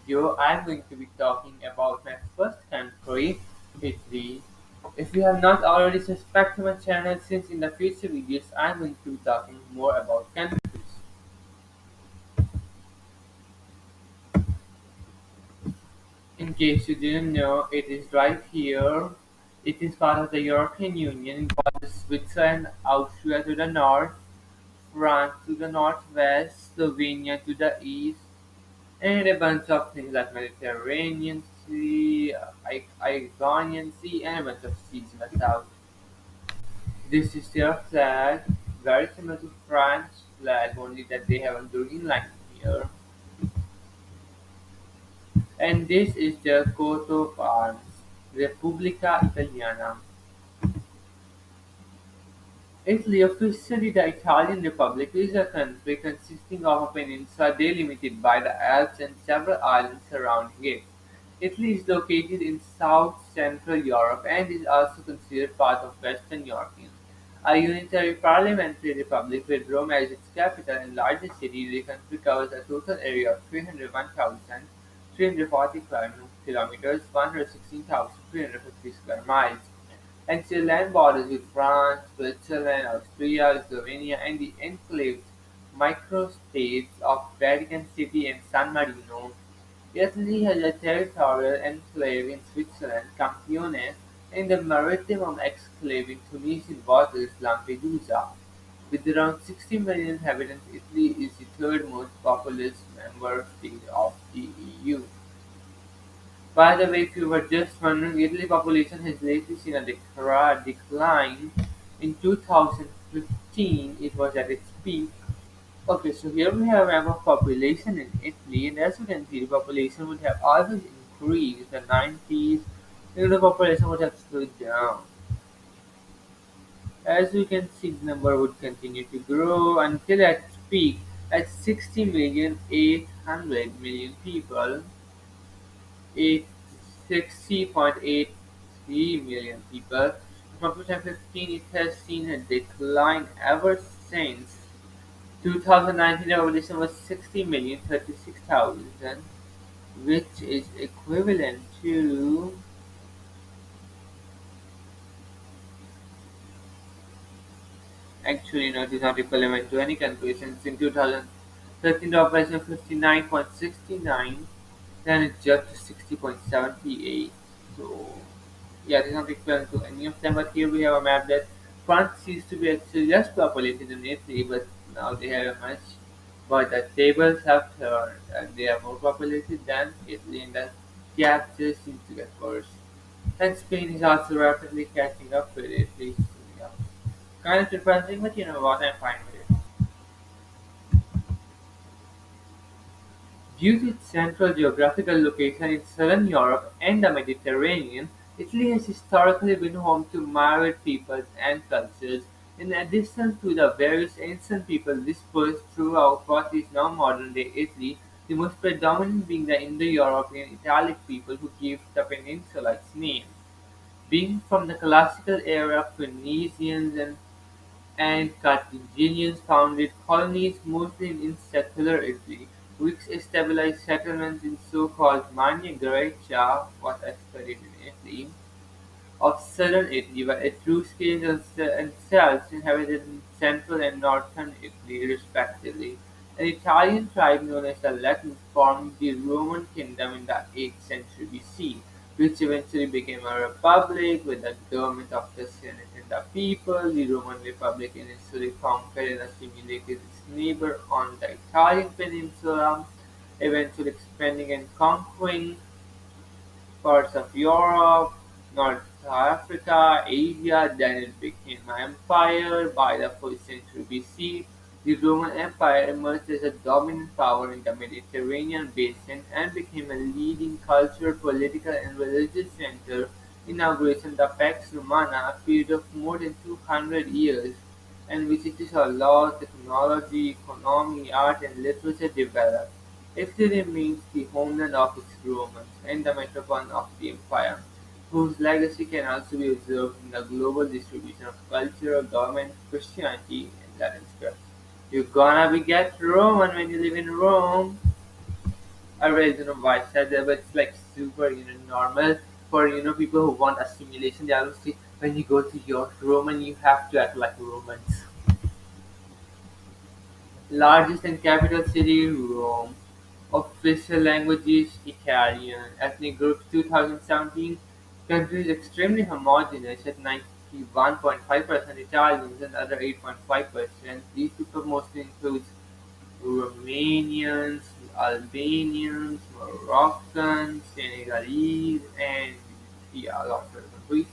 video, I'm going to be talking about my first country, Italy. If you have not already subscribed to my channel, since in the future videos I'm going to be talking more about countries. In case you didn't know, it is right here. It is part of the European Union. It borders Switzerland, Austria to the north, France to the northwest, Slovenia to the east, and a bunch of things like Mediterranean Sea, Ionian Sea, and a bunch of seas in the south. This is their flag, very similar to France flag, only that they have a green line here. And this is their coat of arms, Repubblica Italiana. Italy, officially the Italian Republic, is a country consisting of a peninsula delimited by the Alps and several islands surrounding it. Italy is located in south-central Europe and is also considered part of Western Europe. A unitary parliamentary republic with Rome as its capital and largest city, the country covers a total area of 301,340 kilometers, 116,350 square miles, and its land borders with France, Switzerland, Austria, Slovenia, and the enclaved microstates of Vatican City and San Marino. Italy has a territorial enclave in Switzerland, Campione, and a maritime exclave in Tunisian waters, Lampedusa. With around 60 million inhabitants, Italy is the third most populous member state of the EU. By the way, if you were just wondering, Italy population has lately seen a decline. In 2015, it was at its peak. Okay, so here we have a map of population in Italy, and as you can see, the population would have always increased. In the 90s, the population would have slowed down. As you can see, the number would continue to grow until at its peak at 60 million 800 million people, 60.83 million people. From 2015, it has seen a decline ever since. 2019 population was 60,036,000, which is equivalent to, actually no, it is not equivalent to any country, since in 2013 the population was 59.69, then it jumped to 60.78. So yeah, it is not equivalent to any of them. But here we have a map that France used to be actually less populated than Italy, but now they have a much. But the tables have turned, and they are more populated than Italy, and the gap just seems to get worse. And Spain is also rapidly catching up with Italy. So, yeah, kind of surprising, but you know what? I'm fine with it. Due to its central geographical location in southern Europe and the Mediterranean, Italy has historically been home to myriad peoples and cultures, in addition to the various ancient peoples dispersed throughout what is now modern-day Italy, the most predominant being the Indo-European Italic people who gave the peninsula its name. Being from the classical era, Phoenicians and Carthaginians founded colonies mostly in secular Italy, which stabilized settlements in so-called Magna Graecia, what I studied in Italy, of southern Italy, while Etruscans and Celts inhabited central and northern Italy, respectively. An Italian tribe known as the Latins formed the Roman kingdom in the 8th century BC, which eventually became a republic with the government of the Senate and the people. The Roman Republic initially conquered and assimilated its neighbor on the Italian peninsula, eventually expanding and conquering parts of Europe, North Africa, Asia, then it became an empire. By the 4th century BC, the Roman Empire emerged as a dominant power in the Mediterranean basin and became a leading cultural, political, and religious center. Inauguration the Pax Romana, a period of more than 200 years, in which it is a law, technology, economy, art, and literature developed. Italy remains the homeland of its Romans and the metropolitan of the empire, whose legacy can also be observed in the global distribution of culture, government, Christianity, and Latin script. You're gonna be get Roman when you live in Rome. I really don't know why I said that, but it's like super, normal for people who want assimilation. They always say when you go to your Roman, you have to act like Romans. Largest and capital city, Rome. Official language is Italian. Ethnic groups 2017. Country is extremely homogeneous at 91.5% Italians and other 8.5%. These people mostly include Romanians, Albanians, Moroccans, Senegalese, and yeah, lots of other countries.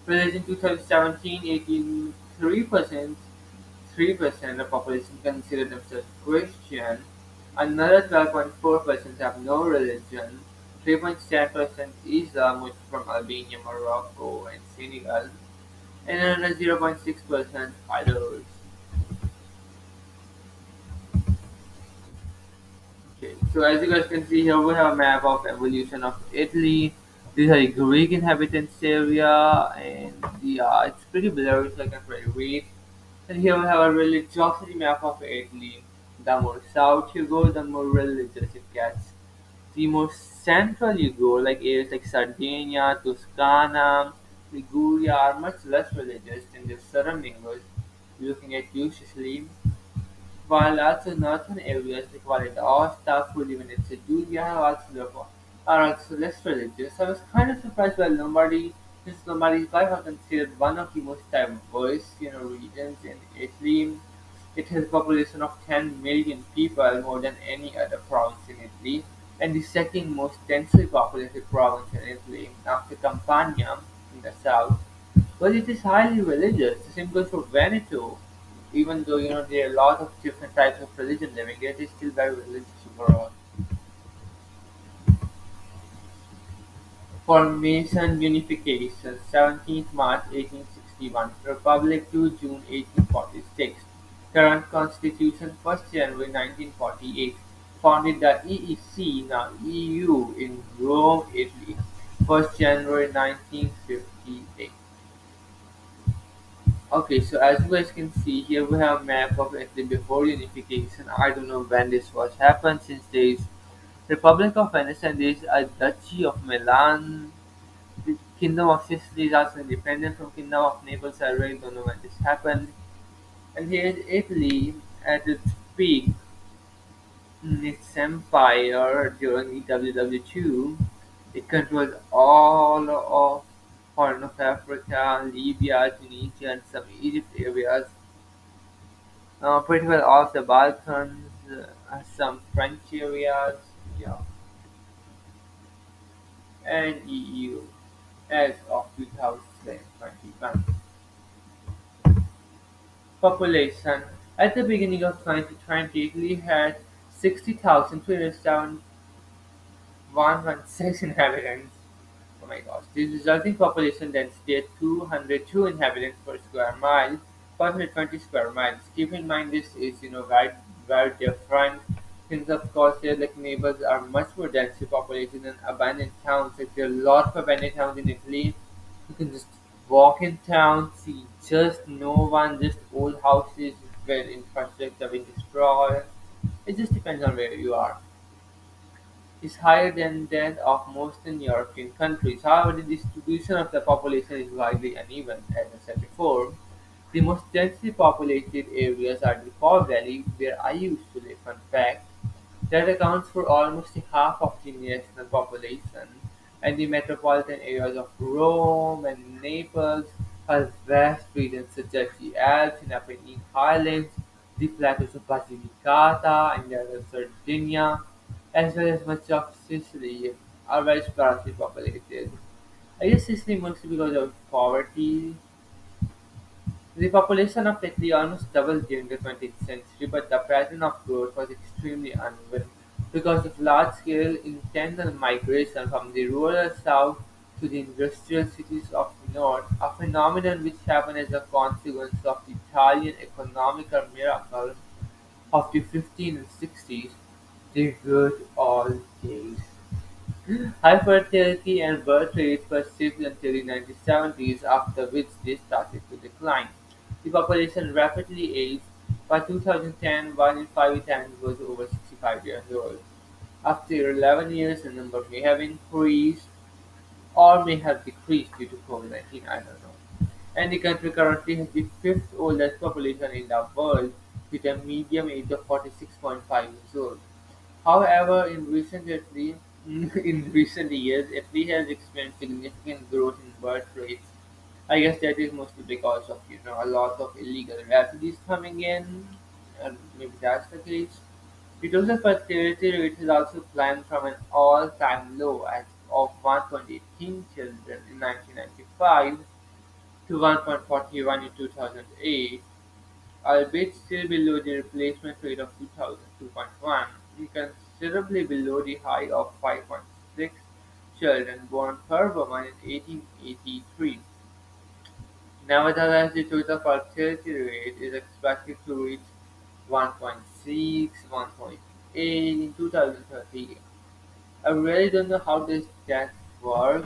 Religion 2017, 83% of population consider themselves Christian. Another 12.4% have no religion. 3.7% Islam, which is from Albania, Morocco, and Senegal, and another 0.6% others. Okay, so as you guys can see here, we have a map of evolution of Italy. These are the Greek inhabitants area, and yeah, it's pretty blurry, so I can't really read. And here we have a religiosity map of Italy. The more south you go, the more religious it gets. The more central you go, like areas like Sardinia, Toscana, Liguria are much less religious than their surrounding neighbors. Looking at you, Sicily, while also northern areas like Valle Friuli, and Julia are also less religious. I was kind of surprised by Lombardy, since Lombardy is by far considered one of the most diverse, regions in Italy. It has a population of 10 million people, more than any other province in Italy, and the second most densely populated province in Italy, after Campania in the south. But it is highly religious. The same goes for Veneto. Even though there are a lot of different types of religion living there, it is still very religious overall. Formation Unification 17th March 1861 Republic to June 1846 Current Constitution 1st January 1948 Founded the EEC, now EU, in Rome, Italy 1st January 1958. Okay, so as you guys can see here, we have a map of Italy before unification. I don't know when this was happened, since there is Republic of Venice and there is a Duchy of Milan. The Kingdom of Sicily is also independent from Kingdom of Naples. I really don't know when this happened. And here is Italy at its peak in its empire during the WW2. It controlled all of Horn of Africa, Libya, Tunisia, and some Egypt areas. Pretty well all of the Balkans, some French areas, yeah, and EU as of 2021. Population. At the beginning of 2020, Italy had 60,307,116 inhabitants. Oh my gosh. The resulting population density at 202 inhabitants per square mile, 520 square miles. Keep in mind this is very, very different, since of course their like neighbors are much more densely populated than abandoned towns. Like there are a lot of abandoned towns in Italy. You can just walk in town, see just no one, just old houses where infrastructure have been destroyed. It just depends on where you are. Is higher than that of most in European countries. However, the distribution of the population is widely uneven, as I said before. The most densely populated areas are the Po Valley, where I used to live. Fun fact, that accounts for almost half of the national population, and the metropolitan areas of Rome and Naples have vast regions such as the Alps and Apennine Highlands, the plateaus of Basilicata and the other Sardinia, as well as much of Sicily, are very sparsely populated. I guess Sicily mostly because of poverty. The population of Italy almost doubled during the 20th century, but the pattern of growth was extremely uneven because of large-scale internal migration from the rural south to the industrial cities of the north, a phenomenon which happened as a consequence of the Italian economical miracle of the 1560s, the good old days. High fertility and birth rates persisted until the 1970s, after which they started to decline. The population rapidly aged. By 2010, 1 in 5 Italians was over 65 years old. After 11 years, the number may have increased or may have decreased due to COVID-19, I don't know. And the country currently has the fifth oldest population in the world with a median age of 46.5 years old. However, in recent years, Italy has experienced significant growth in birth rates. I guess that is mostly because of a lot of illegal refugees coming in, and maybe that's the case. The total fertility rate has also climbed from an all-time low of 1.18 children in 1995 to 1.41 in 2008, albeit still below the replacement rate of 2.1, and considerably below the high of 5.6 children born per woman in 1883. Nevertheless, the total fertility rate is expected to reach 1.6, 1.8 in 2030. I really don't know how does that work.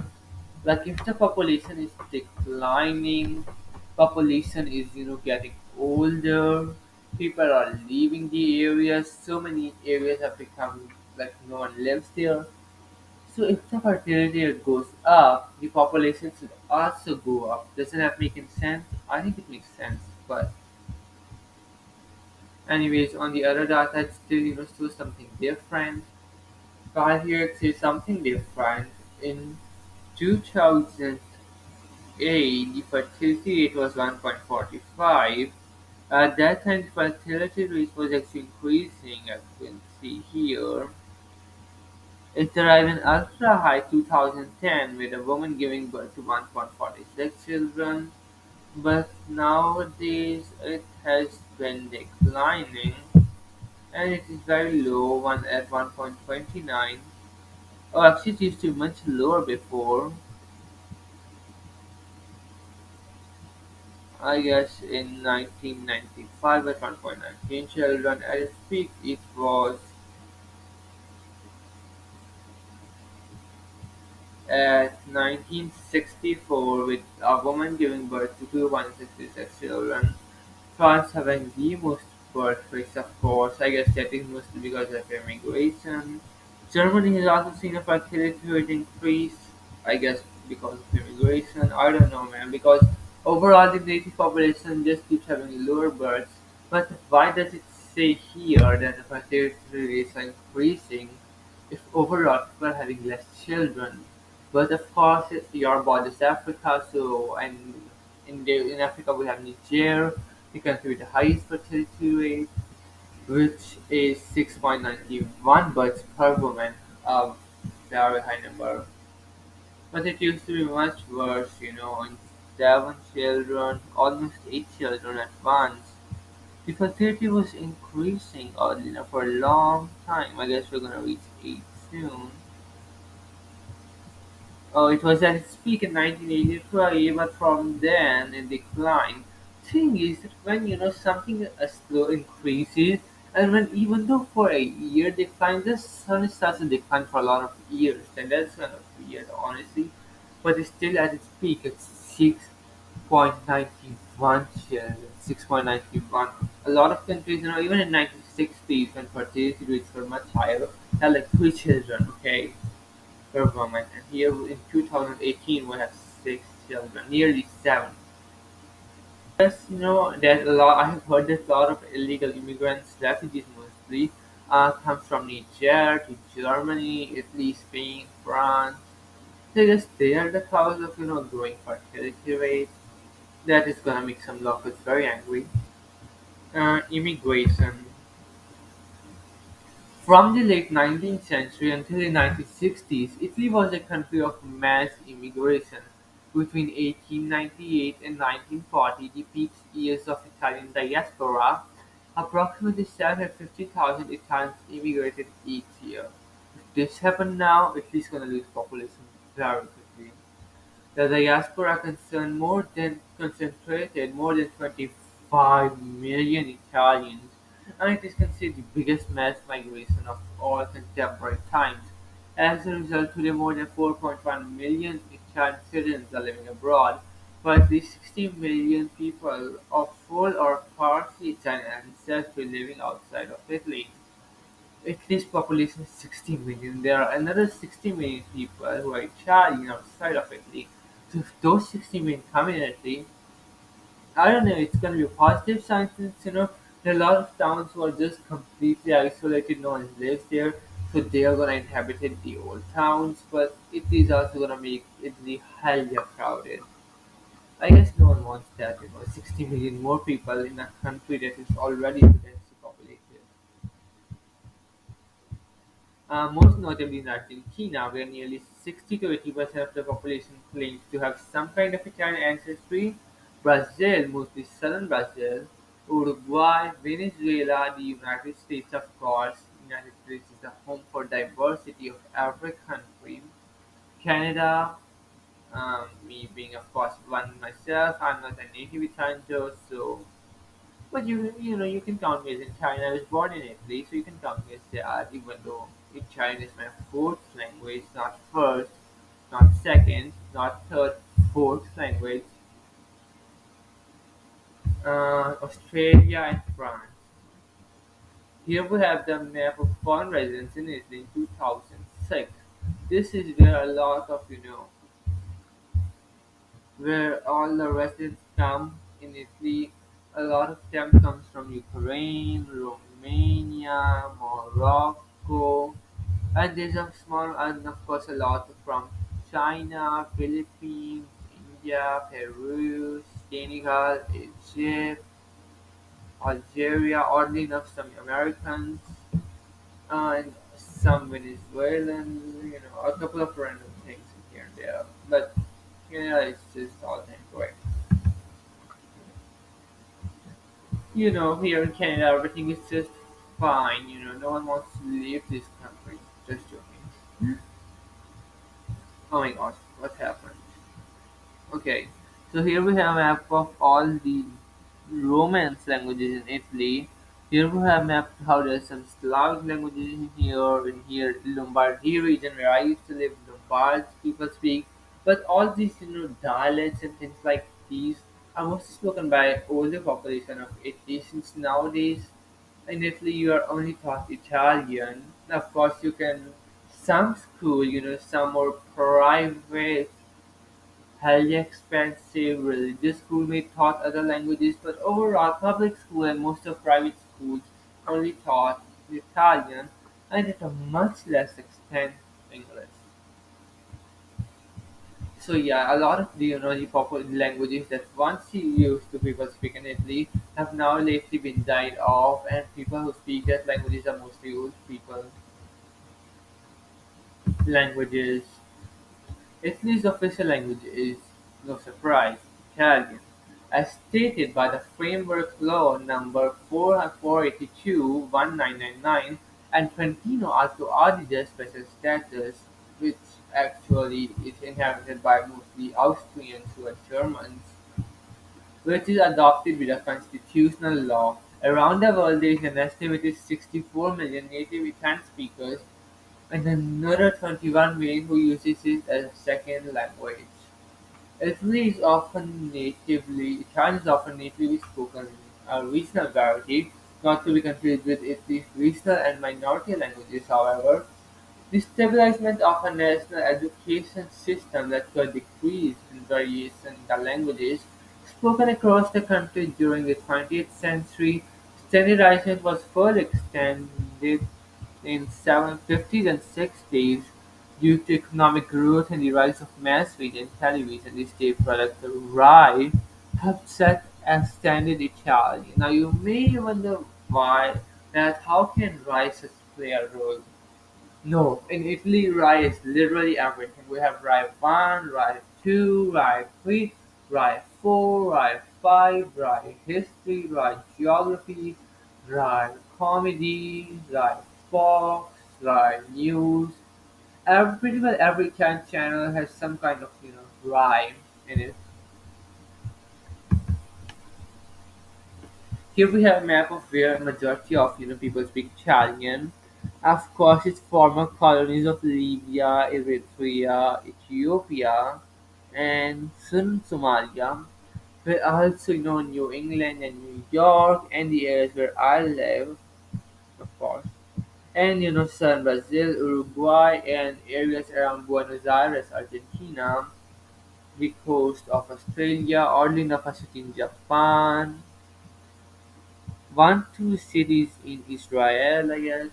Like if the population is declining, population is getting older, people are leaving the areas. So many areas have become like no one lives there. So if the fertility rate goes up, the population should also go up. Doesn't that make any sense? I think it makes sense. But anyways, on the other data, it still shows something different. Right here it says something different. In 2008, the fertility rate was 1.45. At that time, the fertility rate was actually increasing, as you can see here. It arrived in ultra high 2010 with a woman giving birth to 1.46 children, but nowadays it has been declining and it is very low, one at 1.29. Oh, actually, it used to be much lower before. I guess in 1995 at 1.19 children. At its peak, it was at 1964 with a woman giving birth to 266 children. France having the most birth rates, of course. I guess that is mostly because of immigration. Germany has also seen a fertility rate increase. I guess because of immigration. I don't know, man. Because overall, the native population just keeps having lower births. But why does it say here that the fertility rates are increasing if overall people are having less children? But of course, your body is Africa, so and in Africa we have Niger, the country with the highest fertility rate, which is 6.91 births per woman, a very high number. But it used to be much worse, in 7 children, almost 8 children at once. The fertility was increasing oddly enough for a long time. I guess we're gonna reach 8 soon. Oh, it was at its peak in 1983, but from then it declined. Thing is that when something slow increases, and when even though for a year decline, the sun starts to decline for a lot of years, and that's kind of weird, honestly. But it's still at its peak at 6.91 children. 6.91. A lot of countries, even in 1960s when fertility rates were much higher, had like 3 children. Okay, per woman, and here in 2018 we have 6 children, nearly 7. Yes, that a lot. I have heard that a lot of illegal immigrants, refugees mostly, come from Niger to Germany, Italy, Spain, France. So I guess they are the cause of growing fertility rate. That is gonna make some locals very angry. Immigration. From the late 19th century until the 1960s, Italy was a country of mass immigration. Between 1898 and 1940, the peak years of Italian diaspora, approximately 750,000 Italians immigrated each year. If this happened now, Italy is going to lose population very quickly. The diaspora concentrated more than 25 million Italians, and it is considered the biggest mass migration of all contemporary times. As a result, today more than 4.1 million Italian citizens are living abroad, but at least 60 million people of full or partially Italian ancestry living outside of Italy. Italy's population is 60 million. There are another 60 million people who are Italian outside of Italy. So if those 60 million come in Italy, I don't know, it's going to be a positive sign since, there are a lot of towns who are just completely isolated, no one lives there, so they are going to inhabit the old towns, but it is also going to make Italy highly crowded. I guess no one wants that, 60 million more people in a country that is already too densely populated. Most notably in Argentina, where nearly 60 to 80% of the population claims to have some kind of Italian ancestry, Brazil, mostly southern Brazil, Uruguay, Venezuela, the United States, of course. The United States is the home for diversity of every country. Canada, me being, of course, one myself, I'm not a native Italian, though, so but you can count me as Italian. I was born in Italy, so you can count me as that. Even though Italian is my fourth language, not first, not second, not third, fourth language. Australia and France. Here we have the map of foreign residents in Italy in 2006. This is where a lot of where all the residents come in Italy. A lot of them comes from Ukraine, Romania, Morocco, and there's a small and of course a lot from China, Philippines, India, Peru, Senegal, Egypt, Algeria, oddly enough some Americans, and some Venezuelans, a couple of random things here and there. But yeah, it's just all temporary. Here in Canada, everything is just fine. No one wants to leave this country. Just joking. Oh my gosh, what happened? Okay, so here we have a map of all the Romance languages in Italy. Here we have mapped how there's some Slavic languages in here. In here, Lombardy region where I used to live, Lombards people speak. But all these, dialects and things like these are mostly spoken by older population of Italy. Since nowadays in Italy you are only taught Italian. Of course, you can some school, some more private highly expensive religious school may taught other languages, but overall public school and most of private schools only taught Italian and at a much less extent English. So yeah, a lot of the popular languages that once you used to people speak in Italy have now lately been died off, and people who speak that languages are mostly old people languages. Italy's official language is, no surprise, Italian, as stated by the Framework Law number 482/1999 and Trentino Alto Adige special status, which actually is inherited by mostly Austrians who are Germans, which is adopted with a constitutional law. Around the world, there is an estimated 64 million native Italian speakers and another 21 million who uses it as a second language. Italian is often natively spoken a regional variety, not to be confused with Italy's regional and minority languages, however. The stabilization of a national education system led to a decrease in variation in the languages spoken across the country during the 20th century. Standardization was further extended in 750s and 60s due to economic growth and the rise of mass media and television. The state product Rye helped set a standard Italian. Now you may wonder why that how can Rye such play a role? No, in Italy, rye is literally everything. We have rye 1, rye 2, rye 3, rye 4, rye 5, rye history, rye geography, rye comedy, rye fox, rye news. Pretty much every kind of channel has some kind of rhyme in it. Here we have a map of where majority of people speak Italian. Of course, it's former colonies of Libya, Eritrea, Ethiopia, and soon Somalia. But also, New England and New York and the areas where I live, of course. And southern Brazil, Uruguay, and areas around Buenos Aires, Argentina, the coast of Australia, oddly enough, a city in Japan, one, two cities in Israel, I guess.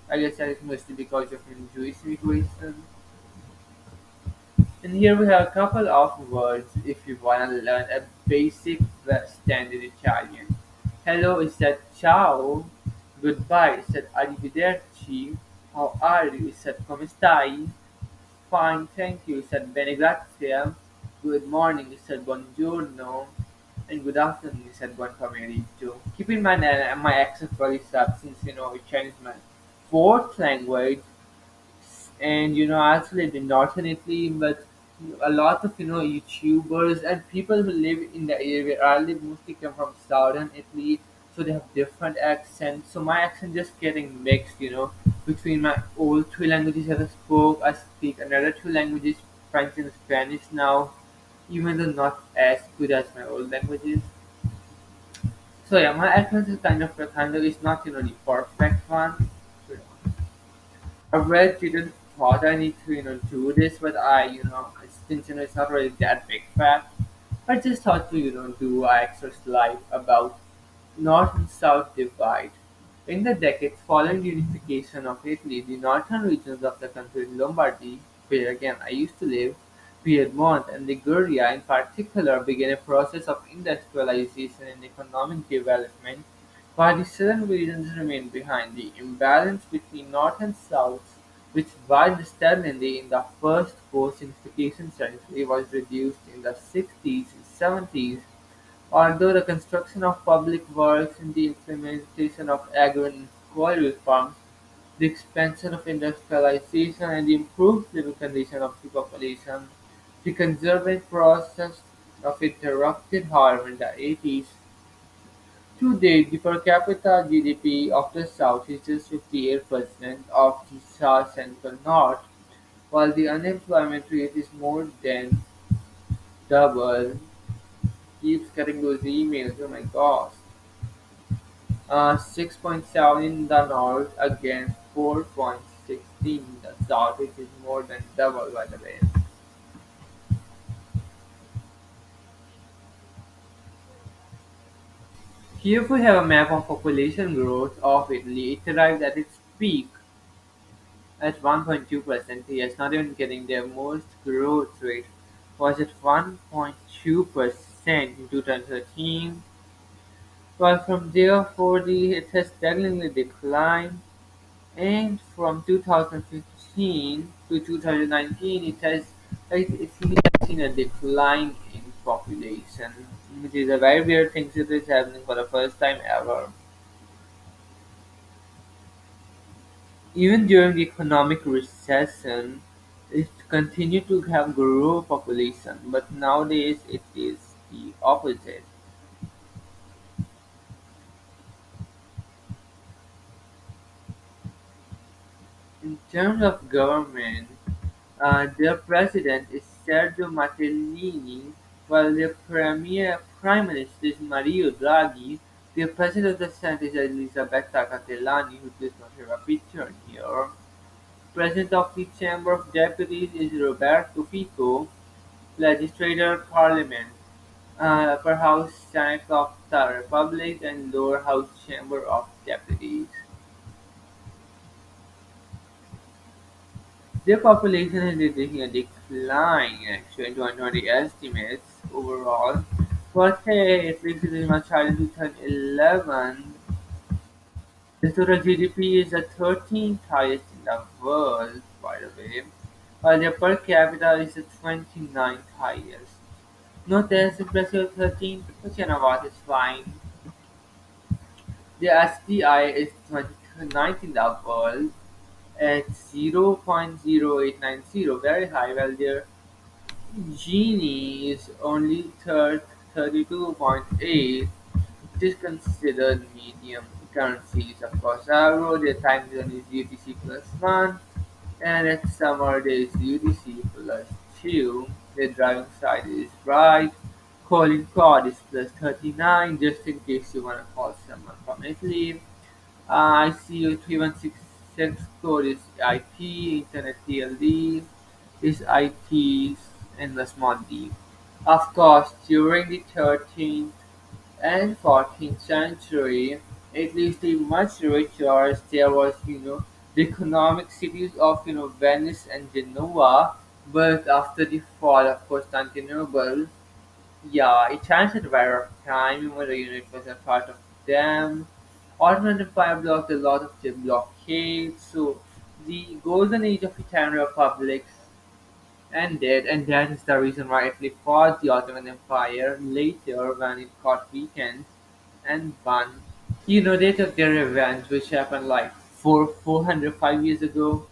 I guess that is mostly because of Jewish immigration. And here we have a couple of words if you want to learn a basic standard Italian. Hello is said ciao. Goodbye is said arrivederci. How are you is said come stai. Fine, thank you is said bene grazie. Good morning is said buongiorno. And good afternoon is said buon pomeriggio. Keep in mind that my accent really sucks since Chinese is my fourth language, and I also live in northern Italy, but a lot of YouTubers and people who live in the area where I live mostly come from southern Italy, so they have different accents. So my accent just getting mixed, between my old two languages that I spoke. I speak another two languages, French and Spanish now, even though not as good as my old languages. So yeah, my accent is kind of is not the perfect one. So, I really didn't thought I need to do this, but since it's not really that big fact, I just thought to do a exercise live about North and South divide. In the decades following the unification of Italy, the northern regions of the country, Lombardy, where again I used to live, Piedmont, and Liguria in particular, began a process of industrialization and economic development, while the southern regions remained behind. The imbalance between North and South, which widened steadily in the first post-unification century, was reduced in the 60s and 70s. Although the construction of public works and the implementation of agro and soil reforms, the expansion of industrialization and the improved living conditions of the population, the conserving process of interrupted, however, in the 80s. To date, the per capita GDP of the South is just 58% of the South Central North, while the unemployment rate is more than double. Keeps getting those emails, oh my gosh. 6.7 in the north against 4.16 in the south, which is more than double by the way. Here we have a map of population growth of Italy. It arrived at its peak at 1.2%. Yes, not even getting their most growth rate was at 1.2% in 2013, while from there it has steadily declined. And from 2015 to 2019, it has seen a decline in population, which is a very weird thing that is happening for the first time ever. Even during the economic recession, it continued to have grow population, but nowadays it is the opposite. In terms of government, their president is Sergio Mattarellini, while their prime minister is Mario Draghi. The president of the Senate is Elisabetta Catellani, who does not have a picture here. President of the Chamber of Deputies is Roberto Fico. Legislator Parliament, Upper House Senate of the Republic, and Lower House Chamber of Deputies. Their population is taking a decline actually in 2020 estimates overall. But hey, it makes it much higher in 2011. The total GDP is the 13th highest in the world, by the way, while their per capita is the 29th highest. Not as impressive as 13th, but you know what, it's fine. The SDI is 29th in the world at 0.0890, very high, while their Gini is only 32.8, which is considered medium currencies. Of course, euro, their time zone is UTC plus 1, and at summer there is UTC plus 2. The driving side is right. Calling code is plus +39, just in case you want to call someone from Italy. I see you 316 sex code is IT, Internet TLD is ITs and the small d. Of course, during the 13th and 14th century, at least the much richer as there was, the economic cities of, Venice and Genoa. But after the fall of Constantinople, yeah, it changed a matter of time. Even the unit was a part of them. Ottoman Empire blocked a lot of the blockades, so the golden age of Italian republics ended, and that is the reason why Italy fought the Ottoman Empire later when it got weakened and won. They took their revenge, which happened like 405 years ago.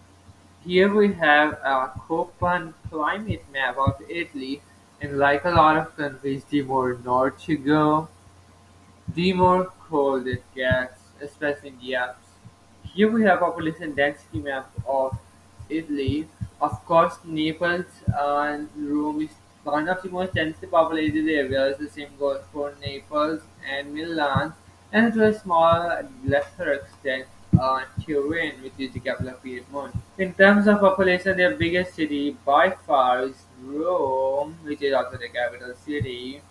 Here we have a Köppen climate map of Italy, and like a lot of countries, the more north you go, the more cold it gets, especially in the Alps. Here we have population density map of Italy. Of course, Naples and Rome is one of the most densely populated areas. The same goes for Naples and Milan, and to a small, lesser extent, Turin, which is the capital of Piedmont. In terms of population, their biggest city by far is Rome, which is also the capital city,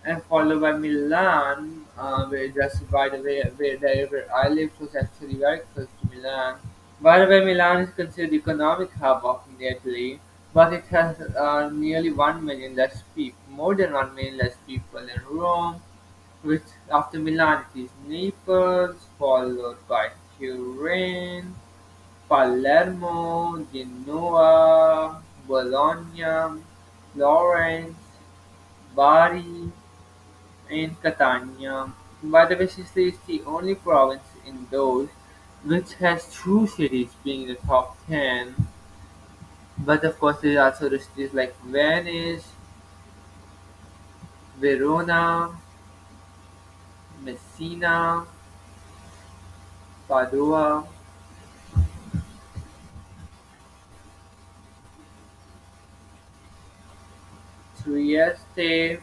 and followed by Milan, where just by the way where I lived was actually very close to Milan. By the way, Milan is considered the economic hub of Italy, but it has nearly 1 million less people, more than 1 million less people than Rome, which after Milan it is Naples, followed by Turin, Palermo, Genoa, Bologna, Florence, Bari, and Catania. By the way, Sicily is the only province in those which has two cities being in the top 10. But of course, there are also the cities like Venice, Verona, Messina, Padua, Trieste,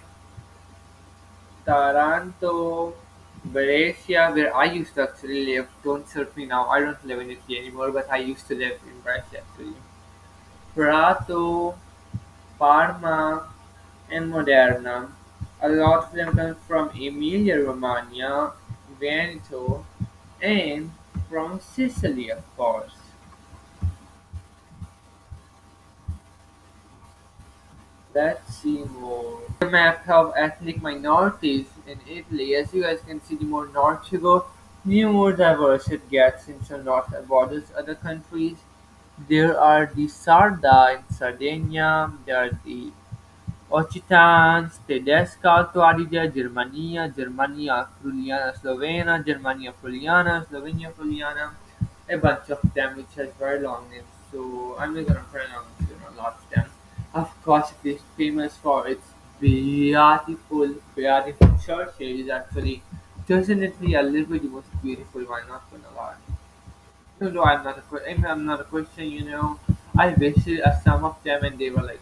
Taranto, Brescia, where I used to actually live. Don't search me now. I don't live in Italy anymore, but I used to live in Brescia actually. Prato, Parma, and Modena. A lot of them come from Emilia-Romagna, Veneto, and from Sicily, of course. Let's see more. The map of ethnic minorities in Italy. As you guys can see, the more north you go, the more diverse it gets since you're not borders other countries. There are the Sarda in Sardinia, there are the Occitans, Tedesca, Tuarega, Germania, Germania Friulana Slovena, Germania Friulana, Slovenia Friulana, a bunch of them which has very long names, so I'm not gonna pronounce a lot of them. Of course, it is famous for its beautiful churches. Actually, definitely a little bit the most beautiful one. Not gonna lie. Even though I'm not a Christian, I visited some of them and they were like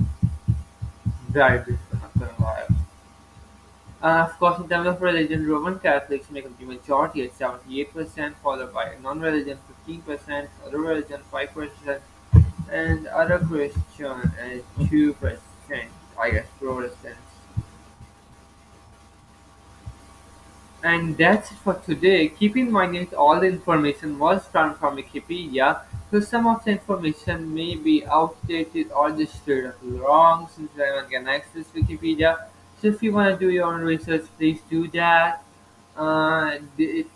very beautiful. Not gonna lie. Of course, in terms of religion, Roman Catholics make up the majority at 78%, followed by non-religion 15%, other religion 5%, and other Christian at 2%, I guess Protestants. And that's it for today. Keep in mind that all the information was found from Wikipedia, so some of the information may be outdated or just straight up wrong since everyone can access Wikipedia. So if you want to do your own research, please do that. It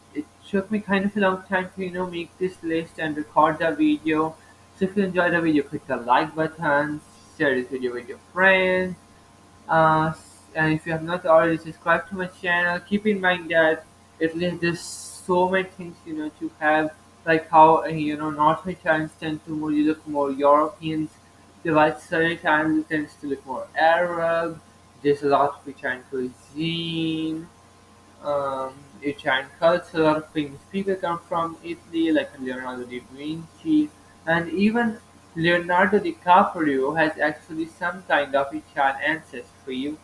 took me kind of a long time to make this list and record the video. So if you enjoyed the video, click the like button, share this video with your friends, uh, and if you have not already subscribed to my channel, keep in mind that at least there's so many things to have, like how North Italians tend to look more Europeans, the white Southern Italians tends to look more Arab. There's a lot of Italian cuisine, Italian culture. A lot of famous people come from Italy, like Leonardo da Vinci, and even Leonardo DiCaprio has actually some kind of Italian ancestry,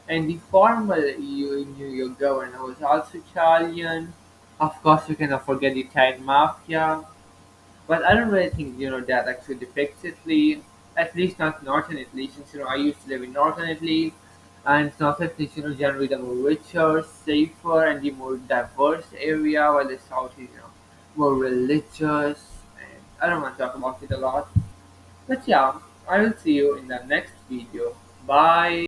and the former New York governor was also Italian. Of course, we cannot forget the Italian mafia. But I don't really think that actually depicts Italy, at least not northern Italy, since I used to live in northern Italy, and northern Italy is generally the more richer, safer, and the more diverse area, while the south is more religious. And I don't want to talk about it a lot, but yeah, I will see you in the next video. Bye.